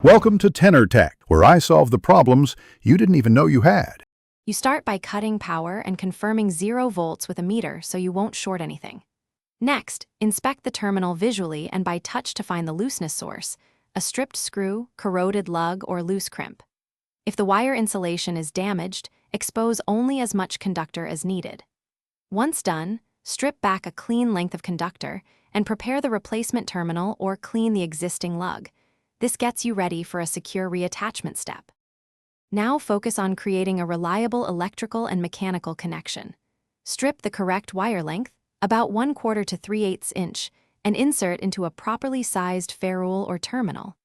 Welcome to Tenor Tech, where I solve the problems you didn't even know you had. You start by cutting power and confirming 0 volts with a meter so you won't short anything. Next, inspect the terminal visually and by touch to find the looseness source, a stripped screw, corroded lug, or loose crimp. If the wire insulation is damaged, expose only as much conductor as needed. Once done, strip back a clean length of conductor and prepare the replacement terminal or clean the existing lug. This gets you ready for a secure reattachment step. Now focus on creating a reliable electrical and mechanical connection. Strip the correct wire length, about 1/4 to 3/8 inch, and insert into a properly sized ferrule or terminal.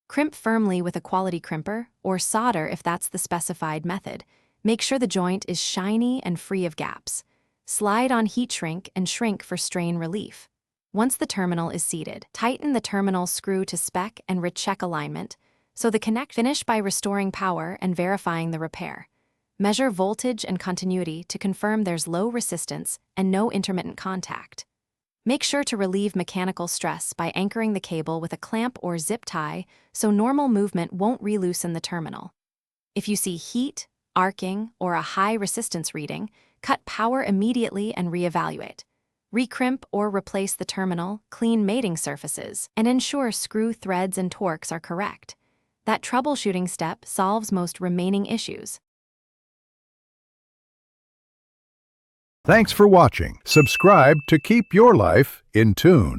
Crimp firmly with a quality crimper, or solder if that's the specified method. Make sure the joint is shiny and free of gaps. Slide on heat shrink and shrink for strain relief. Once the terminal is seated, tighten the terminal screw to spec and recheck alignment, so the finish by restoring power and verifying the repair. Measure voltage and continuity to confirm there's low resistance and no intermittent contact. Make sure to relieve mechanical stress by anchoring the cable with a clamp or zip tie so normal movement won't reloosen the terminal. If you see heat, arcing, or a high resistance reading, cut power immediately and reevaluate. Recrimp or replace the terminal, clean mating surfaces, and ensure screw threads and torques are correct. That troubleshooting step solves most remaining issues. Thanks for watching. Subscribe to keep your life in tune.